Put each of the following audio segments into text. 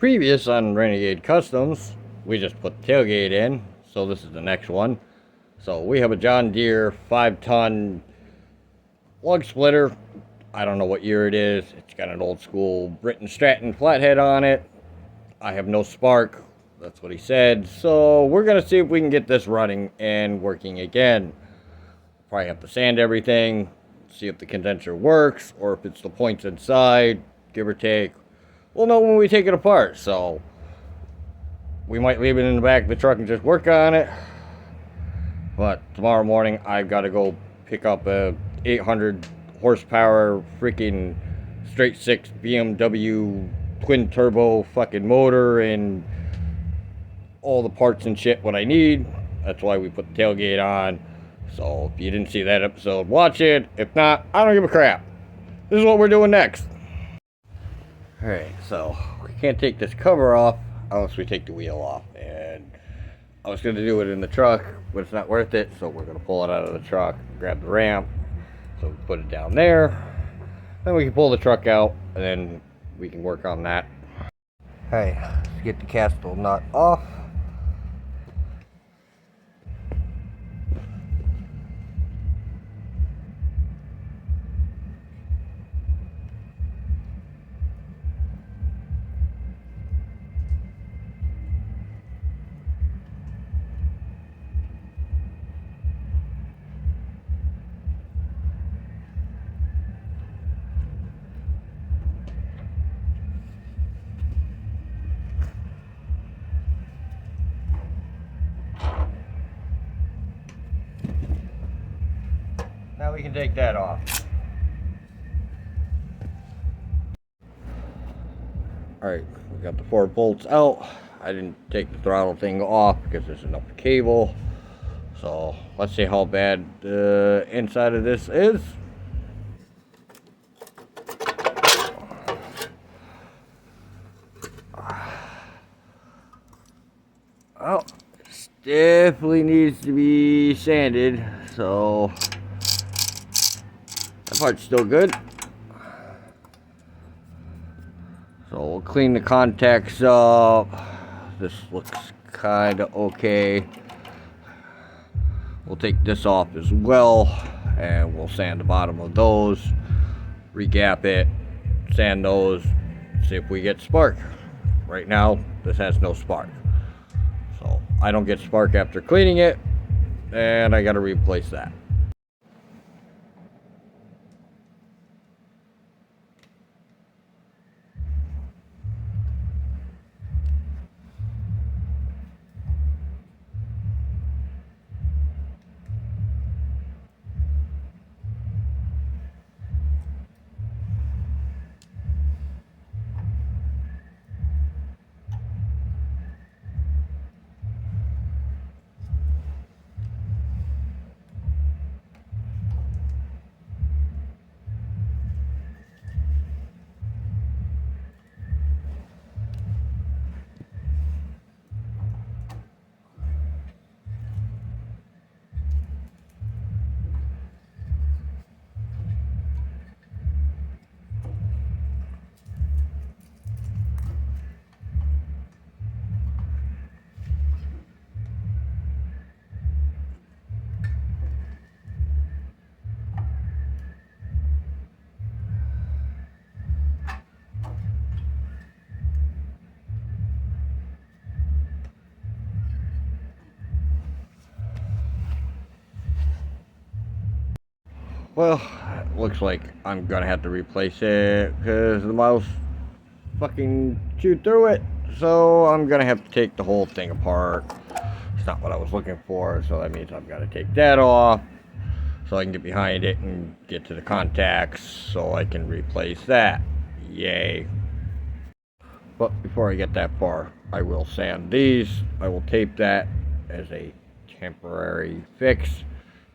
previous on Renegade Customs, we just put the tailgate in, so this is the next one. So we have a John Deere 5-ton lug splitter. I don't know what year it is. It's got an old school Britton Stratton flathead on it. I have no spark. That's what he said. So we're going to see if we can get this running and working again. Probably have to sand everything, see if the condenser works, or if it's the points inside, give or take. We'll know when we take it apart. So we might leave it in the back of the truck and just work on it. But tomorrow morning, I've got to go pick up a 800 horsepower freaking straight six BMW twin turbo fucking motor and all the parts and shit what I need. That's why we put the tailgate on. So if you didn't see that episode, watch it. If not, I don't give a crap. This is what we're doing next. Alright, so we can't take this cover off unless we take the wheel off. And I was going to do it in the truck, but it's not worth it. So we're going to pull it out of the truck, grab the ramp. So we put it down there. Then we can pull the truck out, and then we can work on that. Alright, let's get the castle nut off. Now we can take that off. Alright, we got the 4 bolts out. I didn't take the throttle thing off because there's enough cable. So let's see how bad the inside of this is. Well, it definitely needs to be sanded, so that part's still good. So we'll clean the contacts up. This looks kind of okay. We'll take this off as well, and we'll sand the bottom of those, regap it, sand those, see if we get spark. Right now, this has no spark. So I don't get spark after cleaning it, and I got to replace that. Well, it looks like I'm gonna have to replace it because the mouse fucking chewed through it. So I'm gonna have to take the whole thing apart. It's not what I was looking for, so that means I've got to take that off so I can get behind it and get to the contacts so I can replace that. Yay. But before I get that far, I will sand these. I will tape that as a temporary fix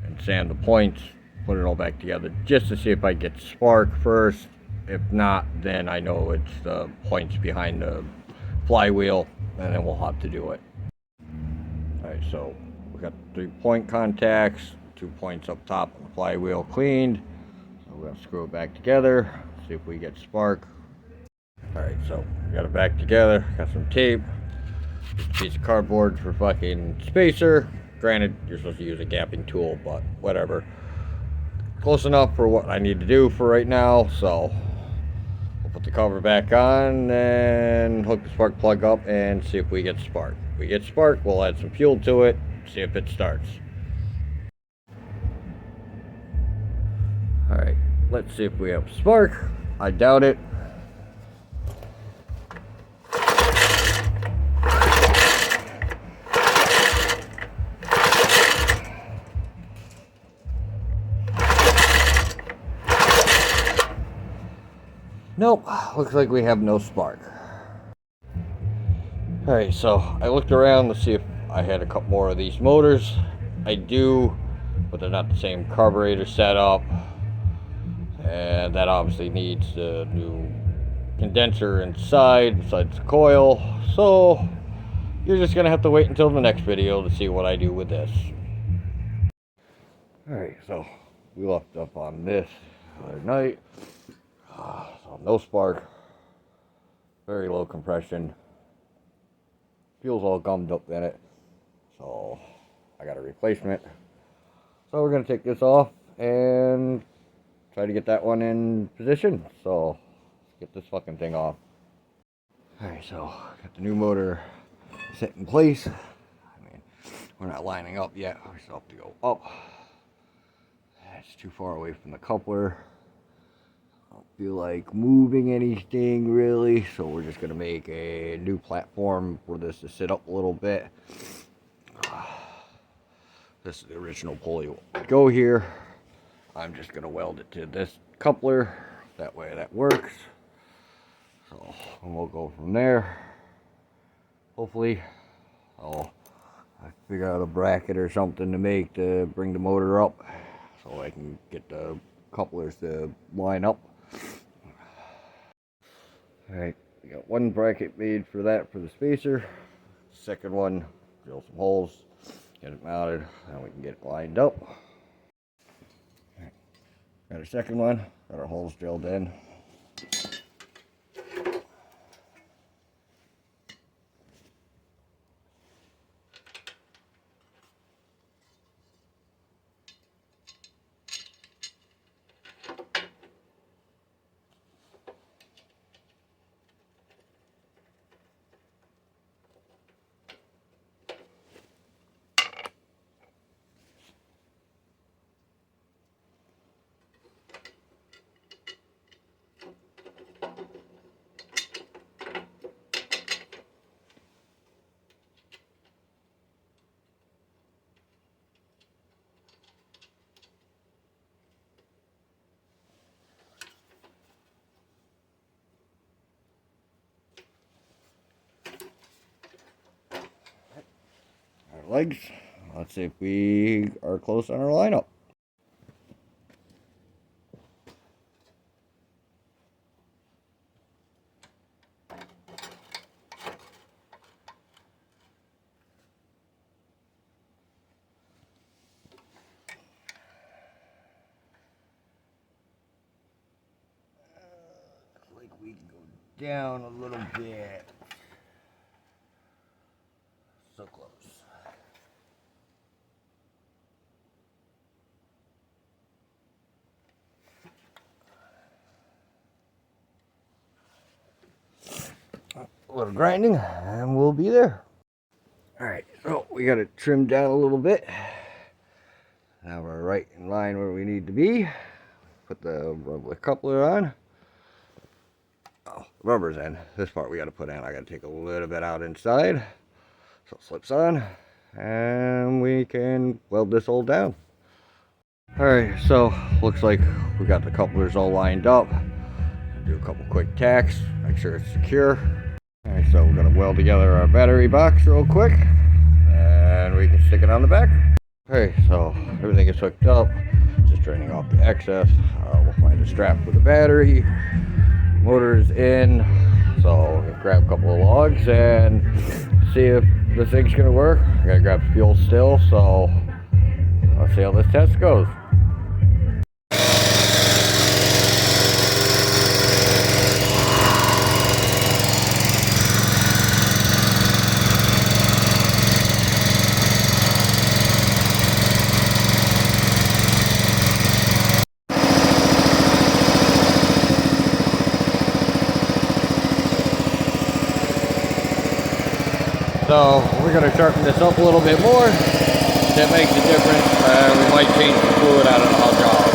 and sand the points. Put it all back together just to see if I get spark first. If not, then I know it's the points behind the flywheel, and then we'll have to do it. Alright, so we got 3 point contacts, 2 points up top on the flywheel cleaned. So we're gonna screw it back together, see if we get spark. Alright, so we got it back together. Got some tape. Just a piece of cardboard for fucking spacer. Granted, you're supposed to use a gapping tool, but whatever. Close enough for what I need to do for right now, so we'll put the cover back on and hook the spark plug up and see if we get spark. If we get spark, we'll add some fuel to it, see if it starts. Alright, let's see if we have spark. I doubt it. Nope, looks like we have no spark. Alright, so I looked around to see if I had a couple more of these motors. I do, but they're not the same carburetor setup. And that obviously needs the new condenser inside, besides the coil. So, you're just going to have to wait until the next video to see what I do with this. Alright, so we left up on this the other night. So no spark, very low compression, fuel's all gummed up in it, so I got a replacement. So we're going to take this off and try to get that one in position. So let's get this fucking thing off. Alright, so got the new motor set in place. I mean, we're not lining up yet, we still have to go up. It's too far away from the coupler. I don't feel like moving anything really, so we're just going to make a new platform for this to sit up a little bit. This is the original pulley would go here. I'm just going to weld it to this coupler, that way that works. So and we'll go from there. Hopefully I'll figure out a bracket or something to make to bring the motor up so I can get the couplers to line up. Alright, we got one bracket made for that for the spacer. Second one, drill some holes, get it mounted, and we can get it lined up. Right. Got our second one, got our holes drilled in. Legs. Let's see if we are close on our lineup. Looks like we can go down a little bit. So close. A little grinding and we'll be there. Alright, so we got it trimmed down a little bit. Now we're right in line where we need to be. Put the rubber coupler on. Oh, rubber's in. This part we got to put in. I got to take a little bit out inside. So it slips on. And we can weld this all down. Alright, so looks like we got the couplers all lined up. Do a couple quick tacks. Make sure it's secure. Alright, so we're going to weld together our battery box real quick, and we can stick it on the back. Okay, so everything is hooked up, just draining off the excess. We'll find a strap for the battery. Motor's in, so we'll grab a couple of logs and see if this thing's going to work. I got to grab fuel still, so let's see how this test goes. So we're going to sharpen this up a little bit more. That makes a difference. We might change the fluid out of the hydraulic.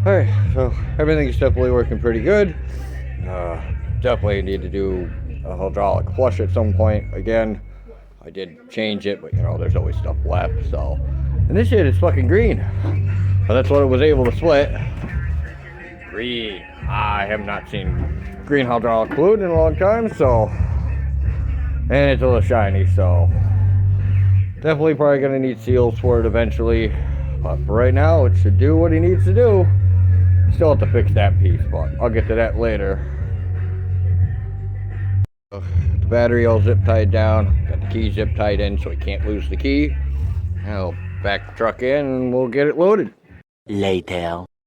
Alright, so everything's definitely working pretty good. Definitely need to do a hydraulic flush at some point. Again, I did change it, but you know, there's always stuff left, so. And this shit is fucking green. But that's what it was able to split. Green. I have not seen green hydraulic fluid in a long time, so. And it's a little shiny, so. Definitely probably gonna need seals for it eventually. But for right now, it should do what he needs to do. Still have to fix that piece, but I'll get to that later. The battery all zip tied down. Got the key zip tied in so he can't lose the key. I'll back the truck in and we'll get it loaded. Later.